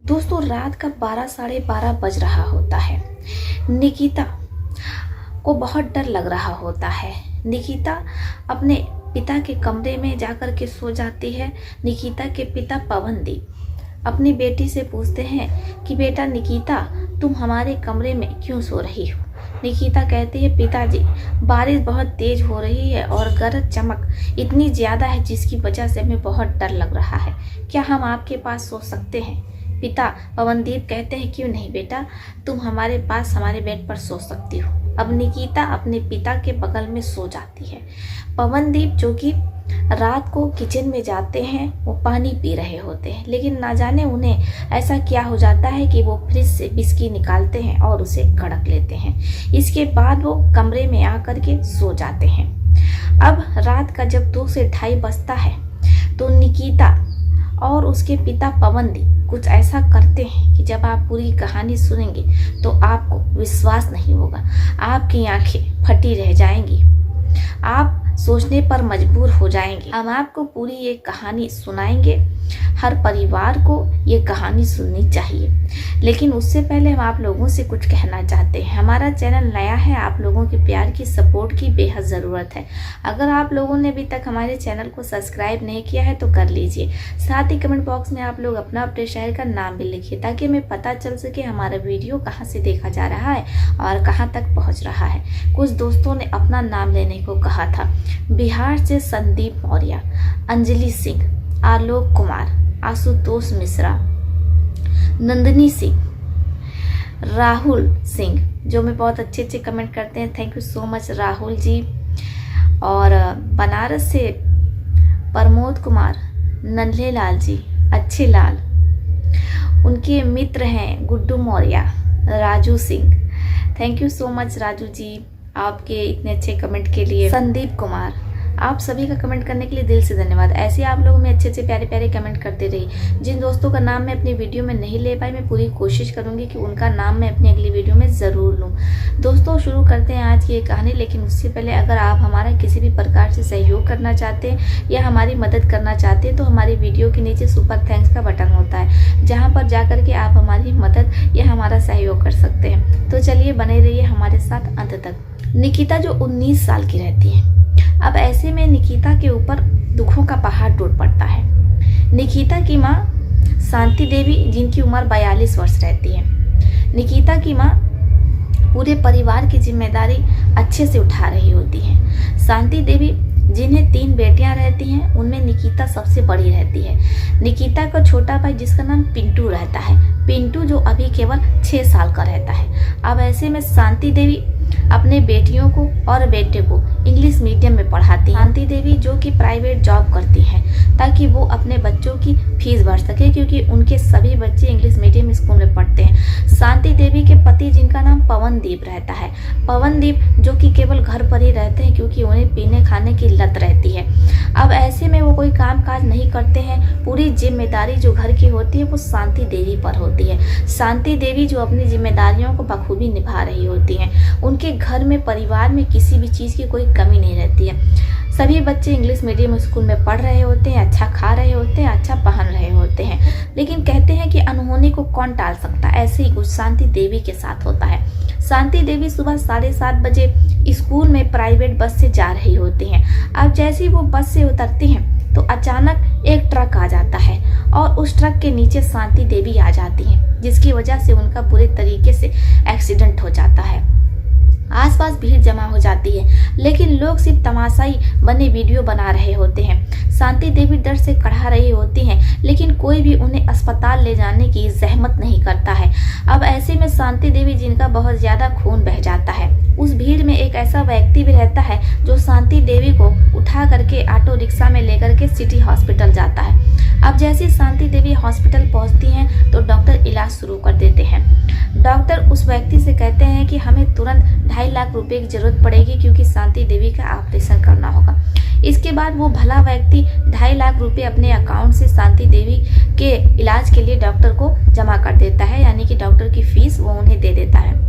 दोस्तों रात का 12 साढ़े 12 बज रहा होता है। निकिता को बहुत डर लग रहा होता है। निकिता अपने पिता के कमरे में जाकर के सो जाती है। निकिता के पिता पवनदीप अपनी बेटी से पूछते हैं कि बेटा निकिता, तुम हमारे कमरे में क्यों सो रही हो। निकिता कहती है, पिताजी बारिश बहुत तेज हो रही है और गरज चमक इतनी ज़्यादा है जिसकी वजह से हमें बहुत डर लग रहा है। क्या हम आपके पास सो सकते हैं। पिता पवनदीप कहते हैं, क्यों नहीं बेटा, तुम हमारे पास हमारे बेड पर सो सकती हो। अब निकिता अपने पिता के बगल में सो जाती है। पवनदीप जो कि रात को किचन में जाते हैं, वो पानी पी रहे होते हैं, लेकिन ना जाने उन्हें ऐसा क्या हो जाता है कि वो फ्रिज से बिस्की निकालते हैं और उसे कड़क लेते हैं। इसके बाद वो कमरे में आकर के सो जाते हैं। अब रात का जब 2 से 2:30 बजता है तो निकिता और उसके पिता पवनदीप कुछ ऐसा करते हैं कि जब आप पूरी कहानी सुनेंगे तो आपको विश्वास नहीं होगा। आपकी आंखें फटी रह जाएंगी, आप सोचने पर मजबूर हो जाएंगे। हम आपको पूरी ये कहानी सुनाएंगे। हर परिवार को ये कहानी सुननी चाहिए, लेकिन उससे पहले हम आप लोगों से कुछ कहना चाहते हैं। हमारा चैनल नया है, आप लोगों के प्यार की सपोर्ट की बेहद ज़रूरत है। अगर आप लोगों ने अभी तक हमारे चैनल को सब्सक्राइब नहीं किया है तो कर लीजिए। साथ ही कमेंट बॉक्स में आप लोग अपना अपने शहर का नाम भी लिखिए, ताकि हमें पता चल सके हमारा वीडियो कहाँ से देखा जा रहा है और कहाँ तक पहुँच रहा है। कुछ दोस्तों ने अपना नाम लेने को कहा था। बिहार से संदीप मौर्य, अंजलि सिंह, आलोक कुमार, आशुतोष मिश्रा, नंदनी सिंह, राहुल सिंह, जो में बहुत अच्छे कमेंट करते हैं। Thank you so much Rahul ji. और बनारस से प्रमोद कुमार, नन्हे लाल जी, अच्छे लाल, उनके मित्र हैं Guddu Maurya, Raju Singh. Thank you so much Raju ji, आपके इतने अच्छे कमेंट के लिए। संदीप कुमार, आप सभी का कमेंट करने के लिए दिल से धन्यवाद। ऐसे आप लोग में अच्छे प्यारे प्यारे कमेंट करते रहिए। जिन दोस्तों का नाम मैं अपनी वीडियो में नहीं ले पाई, मैं पूरी कोशिश करूंगी कि उनका नाम मैं अपनी अगली वीडियो में ज़रूर लूं। दोस्तों शुरू करते हैं आज की ये कहानी, लेकिन उससे पहले अगर आप हमारा किसी भी प्रकार से सहयोग करना चाहते हैं या हमारी मदद करना चाहते हैं तो हमारी वीडियो के नीचे सुपर थैंक्स का बटन होता है, जहाँ पर जाकर के आप हमारी मदद या हमारा सहयोग कर सकते हैं। तो चलिए बने रहिए हमारे साथ अंत तक। निकिता जो 19 साल की रहती है, अब ऐसे में निकिता के ऊपर दुखों का पहाड़ टूट पड़ता है। निकिता की माँ शांति देवी, जिनकी उम्र 42 वर्ष रहती है। निकिता की माँ पूरे परिवार की जिम्मेदारी अच्छे से उठा रही होती है। शांति देवी, जिन्हें 3 बेटियां रहती हैं, उनमें निकिता सबसे बड़ी रहती है। निकिता का छोटा भाई, जिसका नाम पिंटू रहता है, पिंटू जो अभी केवल 6 साल का रहता है। अब ऐसे में शांति देवी अपने बेटियों को और बेटे को इंग्लिश मीडियम में पढ़ाती हैं। शांति देवी जो कि प्राइवेट जॉब करती हैं ताकि वो अपने बच्चों की फीस भर सके, क्योंकि उनके सभी बच्चे इंग्लिश मीडियम स्कूल में पढ़ते हैं। शांति देवी के पति, जिनका नाम पवनदीप रहता है, पवनदीप जो कि केवल घर पर ही रहते हैं क्योंकि उन्हें पीने खाने की लत रहती है। अब ऐसे में वो कोई काम काज नहीं करते हैं। पूरी जिम्मेदारी जो घर की होती है वो शांति देवी पर होती है। शांति देवी जो अपनी जिम्मेदारियों को बखूबी निभा रही होती हैं। उनके घर में, परिवार में किसी भी चीज़ की कोई कमी नहीं रहती है। सभी बच्चे इंग्लिश मीडियम स्कूल में पढ़ रहे होते हैं, अच्छा खा रहे होते हैं, अच्छा पहन रहे होते हैं। लेकिन कहते हैं कि अनहोनी को कौन टाल सकता है, ऐसे ही कुछ शांति देवी के साथ होता है। शांति देवी सुबह 7:30 बजे स्कूल में प्राइवेट बस से जा रही होती हैं। अब जैसे ही वो बस से उतरती हैं तो अचानक एक ट्रक आ जाता है और उस ट्रक के नीचे शांति देवी आ जाती हैं, जिसकी वजह से उनका बुरे तरीके से एक्सीडेंट हो जाता है। आसपास भीड़ जमा हो जाती है, लेकिन लोग सिर्फ तमाशाई बने वीडियो बना रहे होते हैं। शांति देवी डर से कड़हा रही होती हैं, लेकिन कोई भी उन्हें अस्पताल ले जाने की जहमत नहीं करता है। अब ऐसे में शांति देवी, जिनका बहुत ज्यादा खून बह जाता है, उस भीड़ में एक ऐसा व्यक्ति भी रहता है जो शांति देवी को उठा करके ऑटो रिक्शा में लेकर के सिटी हॉस्पिटल जाता है। अब जैसे शांति देवी हॉस्पिटल पहुंचती हैं तो डॉक्टर इलाज शुरू कर देते हैं। डॉक्टर उस व्यक्ति से कहते हैं कि हमें तुरंत 2.5 लाख रुपए की जरूरत पड़ेगी, क्योंकि शांति देवी का ऑपरेशन करना होगा। इसके बाद वो भला व्यक्ति 2.5 लाख रुपए अपने अकाउंट से शांति देवी के इलाज के लिए डॉक्टर को जमा कर देता है, यानी कि डॉक्टर की फीस वो उन्हें दे देता है।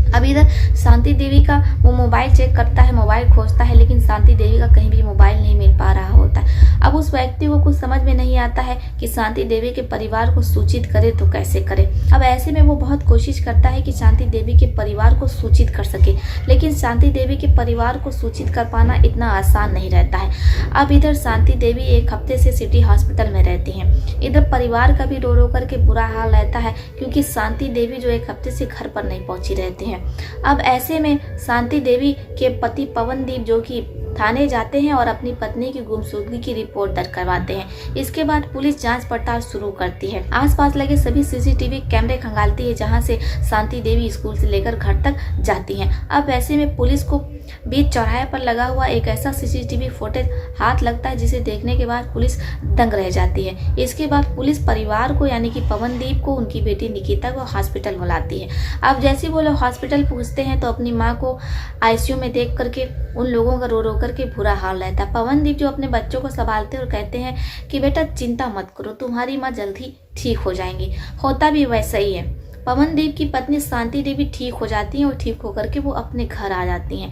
अब इधर शांति शांति देवी का वो मोबाइल चेक करता है, मोबाइल खोजता है, लेकिन शांति देवी का कहीं भी मोबाइल नहीं मिल पा रहा होता है। अब उस व्यक्ति को कुछ समझ में नहीं आता है कि शांति देवी के परिवार को सूचित करे तो कैसे करे। अब ऐसे में वो बहुत कोशिश करता है कि शांति देवी के परिवार को सूचित कर सके, लेकिन शांति देवी के परिवार को सूचित कर पाना इतना आसान नहीं रहता है। अब इधर शांति देवी एक हफ्ते से सिटी हॉस्पिटल में रहती हैं। इधर परिवार का भी रो रो करके बुरा हाल रहता है, क्योंकि शांति देवी जो एक हफ्ते से घर पर नहीं पहुंची रहती हैं। अब ऐसे में शांति देवी के पति पवनदीप जो कि थाने जाते हैं और अपनी पत्नी की गुमशुदगी की रिपोर्ट दर्ज करवाते हैं। इसके बाद पुलिस जांच पड़ताल शुरू करती है। आसपास लगे सभी सीसीटीवी कैमरे खंगालती है, जहां से शांति देवी स्कूल से लेकर घर तक जाती हैं। अब ऐसे में पुलिस को बीच चौराहे पर लगा हुआ एक ऐसा सीसीटीवी फुटेज हाथ लगता है जिसे देखने के बाद पुलिस दंग रह जाती है। इसके बाद पुलिस परिवार को यानी कि पवनदीप को, उनकी बेटी निकिता को हॉस्पिटल बुलाती है। अब जैसे ही वो लोग हॉस्पिटल पहुंचते हैं तो अपनी माँ को आईसीयू में देख करके उन लोगों का रो रो करके बुरा हाल रहता है। पवनदीप जो अपने बच्चों को संभालते और कहते हैं कि बेटा चिंता मत करो, तुम्हारी माँ जल्दी ठीक हो जाएंगी। होता भी वैसा ही है। पवनदीप की पत्नी शांति देवी ठीक हो जाती हैं और ठीक होकर के वो अपने घर आ जाती हैं,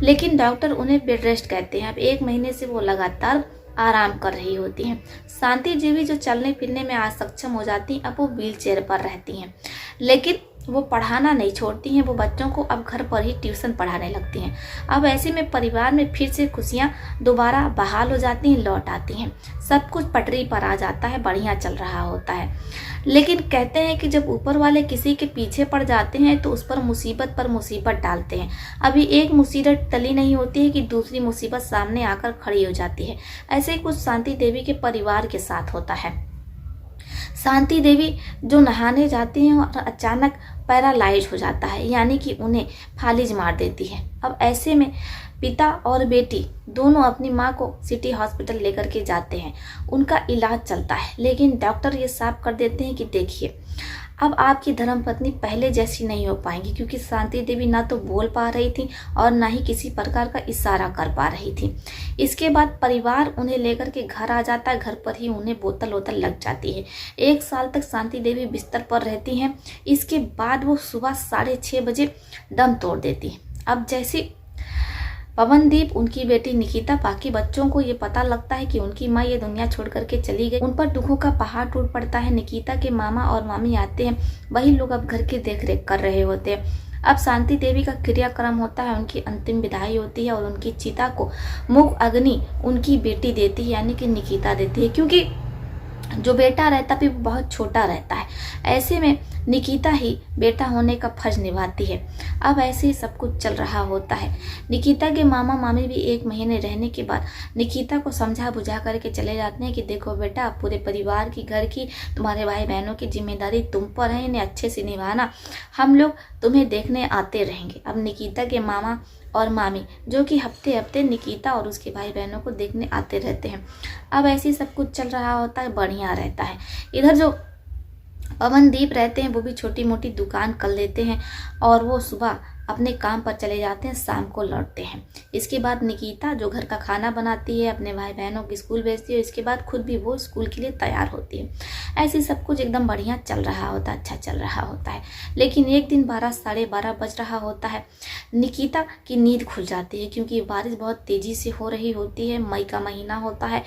लेकिन डॉक्टर उन्हें बेड रेस्ट कहते हैं। अब 1 महीने से वो लगातार आराम कर रही होती हैं। शांति देवी जो चलने फिरने में असक्षम हो जाती, अब वो व्हील चेयर पर रहती हैं, लेकिन वो पढ़ाना नहीं छोड़ती हैं। वो बच्चों को अब घर पर ही ट्यूशन पढ़ाने लगती हैं। अब ऐसे में परिवार में फिर से खुशियाँ दोबारा बहाल हो जाती हैं, लौट आती हैं। सब कुछ पटरी पर आ जाता है, बढ़िया चल रहा होता है। लेकिन कहते हैं कि जब ऊपर वाले किसी के पीछे पड़ जाते हैं तो उस पर मुसीबत डालते हैं। अभी एक मुसीबत टली नहीं होती है कि दूसरी मुसीबत सामने आकर खड़ी हो जाती है। ऐसे ही कुछ शांति देवी के परिवार के साथ होता है। शांति देवी जो नहाने जाती हैं और अचानक पैरालाइज हो जाता है, यानी कि उन्हें फालिज मार देती है। अब ऐसे में पिता और बेटी दोनों अपनी माँ को सिटी हॉस्पिटल लेकर के जाते हैं। उनका इलाज चलता है, लेकिन डॉक्टर ये साफ कर देते हैं कि देखिए अब आपकी धर्मपत्नी पहले जैसी नहीं हो पाएंगी, क्योंकि शांति देवी ना तो बोल पा रही थी और ना ही किसी प्रकार का इशारा कर पा रही थी। इसके बाद परिवार उन्हें लेकर के घर आ जाता है। घर पर ही उन्हें बोतल वोतल लग जाती है। 1 साल तक शांति देवी बिस्तर पर रहती हैं। इसके बाद वो सुबह 6:30 बजे दम तोड़ देती है। अब जैसे पवनदीप, उनकी बेटी निकिता, बाकी बच्चों को ये पता लगता है कि उनकी माँ ये दुनिया छोड़ करके चली गई, उन पर दुखों का पहाड़ टूट पड़ता है। निकिता के मामा और मामी आते हैं, वही लोग अब घर की देखरेख कर रहे होते हैं। अब शांति देवी का क्रियाक्रम होता है, उनकी अंतिम विदाई होती है और उनकी चिता को मुख अग्नि उनकी बेटी देती है, यानी कि निकिता देती है, क्योंकि जो बेटा रहता भी बहुत छोटा रहता है। ऐसे में निकिता ही बेटा होने का फर्ज निभाती है। अब ऐसे ही सब कुछ चल रहा होता है। निकिता के मामा मामी भी 1 महीने रहने के बाद निकिता को समझा बुझा करके चले जाते हैं कि देखो बेटा, पूरे परिवार की, घर की, तुम्हारे भाई बहनों की जिम्मेदारी तुम पर है, इन्हें अच्छे से निभाना, हम लोग तुम्हें देखने आते रहेंगे। अब निकिता के मामा और मामी जो कि हफ्ते हफ्ते निकिता और उसके भाई बहनों को देखने आते रहते हैं। अब ऐसे ही सब कुछ चल रहा होता है, बढ़िया रहता है। इधर जो पवनदीप रहते हैं वो भी छोटी मोटी दुकान कर लेते हैं और वो सुबह अपने काम पर चले जाते हैं, शाम को लौटते हैं। इसके बाद निकिता जो घर का खाना बनाती है, अपने भाई बहनों को स्कूल भेजती है, इसके बाद खुद भी वो स्कूल के लिए तैयार होती है। ऐसे सब कुछ एकदम बढ़िया चल रहा होता है, अच्छा चल रहा होता है। लेकिन एक दिन 12 साढ़े 12 बज रहा होता है, निकिता की नींद खुल जाती है, क्योंकि बारिश बहुत तेज़ी से हो रही होती है। मई का महीना होता है,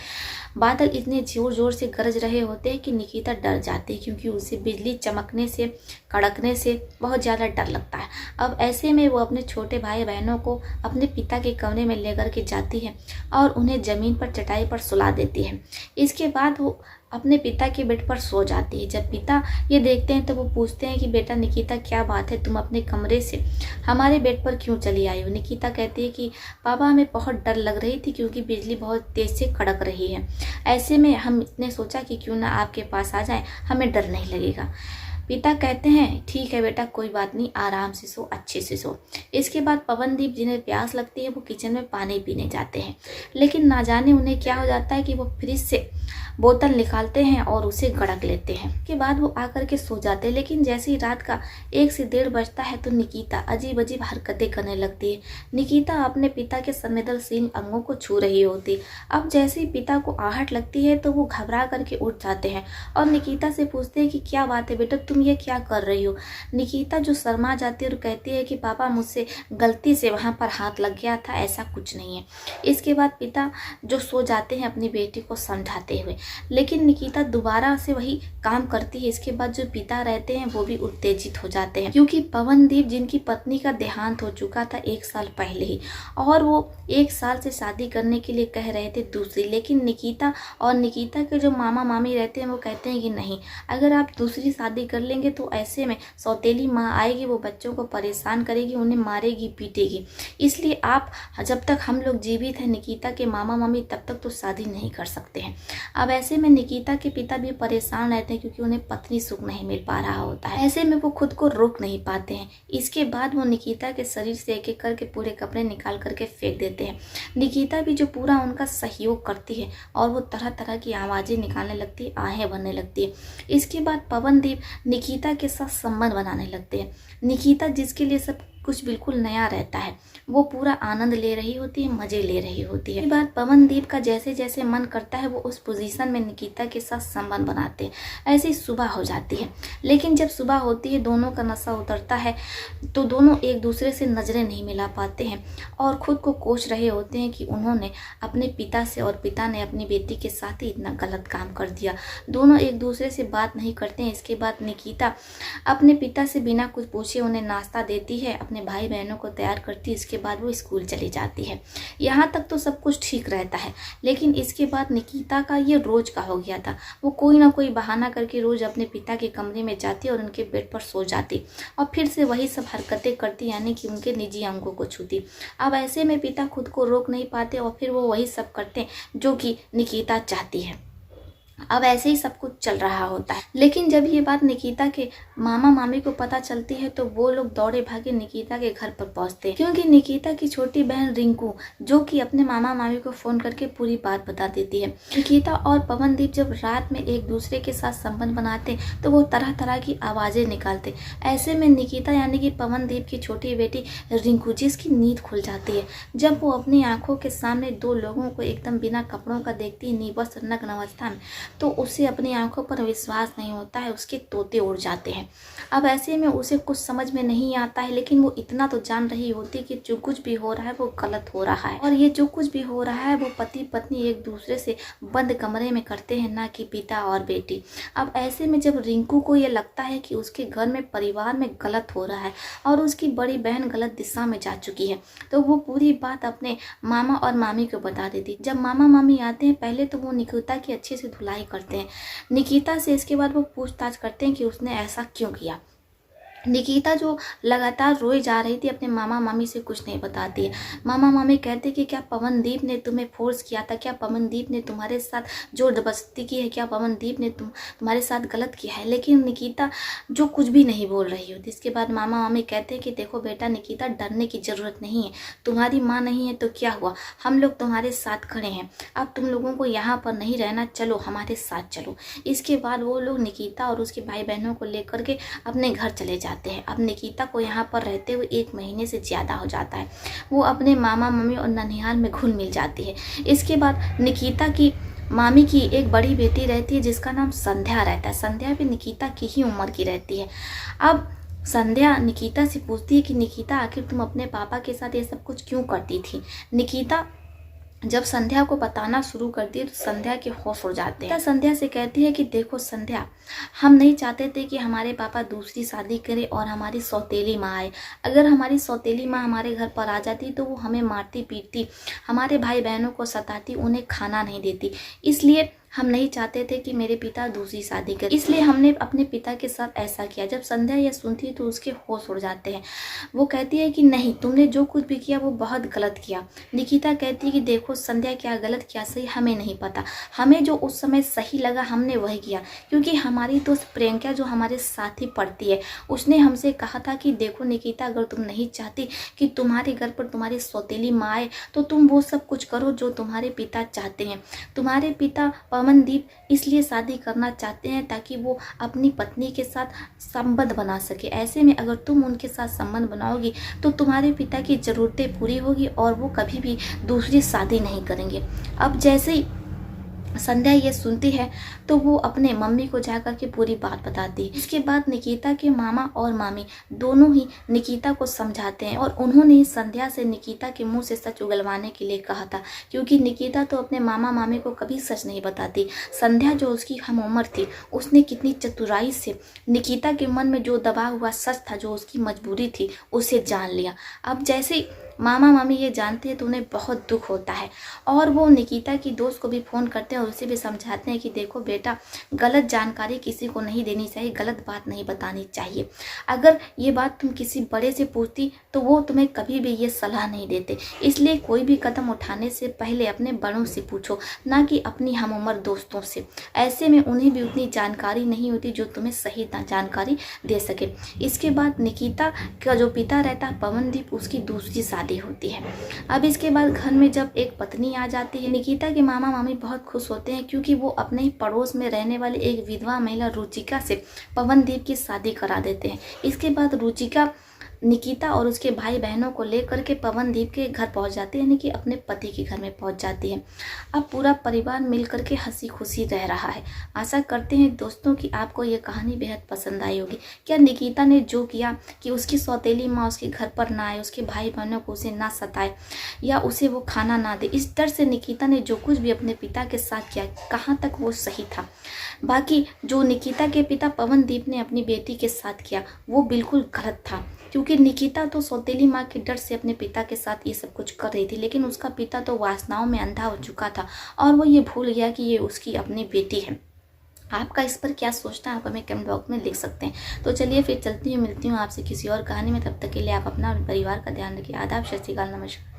बादल इतने जोर जोर से गरज रहे होते हैं कि निकिता डर जाती है, क्योंकि उसे बिजली चमकने से, कड़कने से बहुत ज़्यादा डर लगता है। अब ऐसे में वो अपने छोटे भाई बहनों को अपने पिता के कमरे में लेकर के जाती है और उन्हें ज़मीन पर चटाई पर सुला देती है। इसके बाद वो अपने पिता के बेड पर सो जाती है। जब पिता ये देखते हैं तो वो पूछते हैं कि बेटा निकिता, क्या बात है, तुम अपने कमरे से हमारे बेड पर क्यों चली आई हो? निकिता कहती है कि पापा, हमें बहुत डर लग रही थी, क्योंकि बिजली बहुत तेज़ से कड़क रही है। ऐसे में हमने सोचा कि क्यों ना आपके पास आ जाएं, हमें डर नहीं लगेगा। पिता कहते हैं ठीक है बेटा, कोई बात नहीं, आराम से सो, अच्छे से सो। इसके बाद पवनदीप, जिन्हें प्यास लगती है, वो किचन में पानी पीने जाते हैं, लेकिन ना जाने उन्हें क्या हो जाता है कि वो फ्रिज से बोतल निकालते हैं और उसे गड़क लेते हैं। के बाद वो आकर के सो जाते हैं। लेकिन जैसे ही रात का 1 से 1:30 बजता है तो निकिता अजीब अजीब हरकतें करने लगती है। निकिता अपने पिता के संवेदनशील अंगों को छू रही होती। अब जैसे ही पिता को आहट लगती है तो वो घबरा करके उठ जाते हैं और निकिता से पूछते हैं कि क्या बात है बेटा, तुम तुम ये क्या कर रही हो। निकिता जो शर्मा जाती है और कहती है कि पापा मुझसे गलती से वहाँ पर हाथ लग गया था, ऐसा कुछ नहीं है। इसके बाद पिता जो सो जाते हैं अपनी बेटी को समझाते हुए, लेकिन निकिता दोबारा से वही काम करती है। इसके बाद जो पिता रहते हैं वो भी उत्तेजित हो जाते हैं, क्योंकि पवनदीप जिनकी पत्नी का देहांत हो चुका था 1 साल पहले ही, और वो 1 साल से शादी करने के लिए कह रहे थे दूसरी, लेकिन निकिता और निकिता के जो मामा मामी रहते हैं वो कहते हैं कि नहीं, अगर आप दूसरी शादी कर लेंगे तो ऐसे में सौतेली माँ आएगी, वो बच्चों को परेशान करेगी, उन्हें मारेगी पीटेगी, इसलिए आप जब तक हम लोग जीवित हैं निकिता के मामा मामी तब तक तो शादी नहीं कर सकते हैं। अब ऐसे में निकिता के पिता भी परेशान रहते हैं, क्योंकि उन्हें पत्नी सुख नहीं मिल पा रहा होता है। ऐसे में वो खुद को रोक नहीं पाते हैं। इसके बाद वो निकिता के शरीर से एक एक करके पूरे कपड़े निकाल करके फेंक देते हैं। निकिता भी जो पूरा उनका सहयोग करती है और वो तरह तरह की आवाज़ें निकालने लगती है, आहें भरने लगती है। इसके बाद पवनदीप निकिता के साथ संबंध बनाने लगते हैं। निकिता जिसके लिए सब कुछ बिल्कुल नया रहता है, वो पूरा आनंद ले रही होती है, मजे ले रही होती है। इसके बाद पवनदीप का जैसे जैसे मन करता है वो उस पोजीशन में निकिता के साथ संबंध बनाते हैं। ऐसी सुबह हो जाती है, लेकिन जब सुबह होती है दोनों का नशा उतरता है तो दोनों एक दूसरे से नजरें नहीं मिला पाते हैं और खुद को कोस रहे होते हैं कि उन्होंने अपने पिता से और पिता ने अपनी बेटी के साथ ही इतना गलत काम कर दिया। दोनों एक दूसरे से बात नहीं करते हैं। इसके बाद निकिता अपने पिता से बिना कुछ पूछे उन्हें नाश्ता देती है, अपने भाई बहनों को तैयार करती है। इसके बाद वो स्कूल चली जाती है। यहाँ तक तो सब कुछ ठीक रहता है, लेकिन इसके बाद निकिता का ये रोज का हो गया था। वो कोई ना कोई बहाना करके रोज अपने पिता के कमरे में जाती और उनके बेड पर सो जाती और फिर से वही सब हरकतें करती, यानी कि उनके निजी अंगों को छूती। अब ऐसे में पिता खुद को रोक नहीं पाते और फिर वो वही सब करते जो कि निकिता चाहती है। अब ऐसे ही सब कुछ चल रहा होता है, लेकिन जब ये बात निकिता के मामा मामी को पता चलती है तो वो लोग दौड़े भागे निकिता के घर पर पहुंचते हैं, क्योंकि निकिता की छोटी बहन रिंकू जो कि अपने मामा मामी को फोन करके पूरी बात बता देती है। निकिता और पवनदीप जब रात में एक दूसरे के साथ संबंध बनाते तो वो तरह तरह की आवाजें निकालते। ऐसे में निकिता यानी कि पवनदीप की छोटी बेटी रिंकू जिसकी नींद खुल जाती है जब वो अपनी आंखों के सामने 2 लोगों को एकदम बिना कपड़ों का देखती है, निवस्त्र नग्न अवस्था में, तो उसे अपनी आंखों पर विश्वास नहीं होता है, उसके तोते उड़ जाते हैं। अब ऐसे में उसे कुछ समझ में नहीं आता है, लेकिन वो इतना तो जान रही होती है कि जो कुछ भी हो रहा है वो गलत हो रहा है और ये जो कुछ भी हो रहा है वो पति पत्नी एक दूसरे से बंद कमरे में करते हैं, ना कि पिता और बेटी। अब ऐसे में जब रिंकू को ये लगता है कि उसके घर में परिवार में गलत हो रहा है और उसकी बड़ी बहन गलत दिशा में जा चुकी है, तो वो पूरी बात अपने मामा और मामी को बता देती। जब मामा मामी आते हैं पहले तो वो निकिता की अच्छे से धुलाई करते हैं निकिता से। इसके बाद वो पूछताछ करते हैं कि उसने ऐसा क्यों किया। निकिता जो लगातार रोई जा रही थी अपने मामा मामी से कुछ नहीं बताती है। मामा मामी कहते कि क्या पवनदीप ने तुम्हें फोर्स किया था, क्या पवनदीप ने तुम्हारे साथ जोर जबरदस्ती की है, क्या पवनदीप ने तुम्हारे साथ गलत किया है, लेकिन निकिता जो कुछ भी नहीं बोल रही होती। इसके बाद मामा मामी कहते हैं कि देखो बेटा निकिता, डरने की ज़रूरत नहीं है, तुम्हारी माँ नहीं है तो क्या हुआ, हम लोग तुम्हारे साथ खड़े हैं, अब तुम लोगों को यहाँ पर नहीं रहना, चलो हमारे साथ चलो। इसके बाद वो लोग निकिता और उसके भाई बहनों को लेकर के अपने घर चले जाते हैं। अब निकिता को यहाँ पर रहते हुए 1 महीने से ज़्यादा हो जाता है। वो अपने मामा मम्मी और ननिहाल में घुल मिल जाती है। इसके बाद निकिता की मामी की एक बड़ी बेटी रहती है जिसका नाम संध्या रहता है। संध्या भी निकिता की ही उम्र की रहती है। अब संध्या निकिता से पूछती है कि निकिता आखिर तुम अपने पापा के साथ ये सब कुछ क्यों करती थी। निकिता जब संध्या को बताना शुरू करती है तो संध्या के होश उड़ जाते हैं। संध्या से कहती है कि देखो संध्या, हम नहीं चाहते थे कि हमारे पापा दूसरी शादी करें और हमारी सौतेली माँ आए। अगर हमारी सौतेली माँ हमारे घर पर आ जाती तो वो हमें मारती पीटती, हमारे भाई बहनों को सताती, उन्हें खाना नहीं देती। इसलिए हम नहीं चाहते थे कि मेरे पिता दूसरी शादी करें, इसलिए हमने अपने पिता के साथ ऐसा किया। जब संध्या यह सुनती है तो उसके होश उड़ जाते हैं। वो कहती है कि नहीं, तुमने जो कुछ भी किया वो बहुत गलत किया। निकिता कहती है कि देखो संध्या, क्या गलत क्या सही हमें नहीं पता, हमें जो उस समय सही लगा हमने वही किया, क्योंकि हमारी दोस्त प्रियंका जो हमारे साथ ही पढ़ती है उसने हमसे कहा था कि देखो निकिता, अगर तुम नहीं चाहती कि तुम्हारे घर पर तुम्हारी सौतेली माँ आए तो तुम वो सब कुछ करो जो तुम्हारे पिता चाहते हैं। तुम्हारे पिता पवनदीप इसलिए शादी करना चाहते हैं ताकि वो अपनी पत्नी के साथ संबंध बना सके। ऐसे में अगर तुम उनके साथ संबंध बनाओगी तो तुम्हारे पिता की ज़रूरतें पूरी होगी और वो कभी भी दूसरी शादी नहीं करेंगे। अब जैसे ही संध्या ये सुनती है तो वो अपने मम्मी को जाकर के पूरी बात बताती है। इसके बाद निकिता के मामा और मामी दोनों ही निकिता को समझाते हैं और उन्होंने ही संध्या से निकिता के मुंह से सच उगलवाने के लिए कहा था, क्योंकि निकिता तो अपने मामा मामी को कभी सच नहीं बताती। संध्या जो उसकी हम उम्र थी, उसने कितनी चतुराई से निकिता के मन में जो दबा हुआ सच था, जो उसकी मजबूरी थी, उसे जान लिया। अब जैसे मामा मामी ये जानते हैं तो उन्हें बहुत दुख होता है और वो निकिता की दोस्त को भी फ़ोन करते हैं और उसे भी समझाते हैं कि देखो बेटा, गलत जानकारी किसी को नहीं देनी चाहिए, गलत बात नहीं बतानी चाहिए। अगर ये बात तुम किसी बड़े से पूछती तो वो तुम्हें कभी भी ये सलाह नहीं देते, इसलिए कोई भी कदम उठाने से पहले अपने बड़ों से पूछो, ना कि अपनी हम उम्र दोस्तों से। ऐसे में उन्हें भी उतनी जानकारी नहीं होती जो तुम्हें सही जानकारी दे सके। इसके बाद निकिता का जो पिता रहता है पवनदीप, उसकी दूसरी शादी होती है। अब इसके बाद घर में जब एक पत्नी आ जाती है, निकिता के मामा मामी बहुत खुश होते हैं क्योंकि वो अपने ही पड़ोस में रहने वाली एक विधवा महिला रुचिका से पवनदीप की शादी करा देते हैं। इसके बाद रुचिका निकिता और उसके भाई बहनों को लेकर के पवनदीप के घर पहुंच जाती है, यानी कि अपने पति के घर में पहुंच जाती है। अब पूरा परिवार मिलकर के हंसी खुशी रह रहा है। आशा करते हैं दोस्तों कि आपको ये कहानी बेहद पसंद आई होगी। क्या निकिता ने जो किया कि उसकी सौतेली माँ उसके घर पर ना आए, उसके भाई बहनों को उसे ना सताए या उसे वो खाना ना दे, इस डर से निकिता ने जो कुछ भी अपने पिता के साथ किया, कहाँ तक वो सही था? बाकी जो निकिता के पिता पवनदीप ने अपनी बेटी के साथ किया वो बिल्कुल गलत था, क्योंकि निकिता तो सौतेली माँ के डर से अपने पिता के साथ ये सब कुछ कर रही थी, लेकिन उसका पिता तो वासनाओं में अंधा हो चुका था और वो ये भूल गया कि ये उसकी अपनी बेटी है। आपका इस पर क्या सोचना है आप हमें कमेंट बॉक्स में लिख सकते हैं। तो चलिए फिर चलती हूँ, मिलती हूँ आपसे किसी और कहानी में। तब तक के लिए आप अपना और परिवार का ध्यान रखिए। आदाब, सत श्री अकाल, नमस्कार।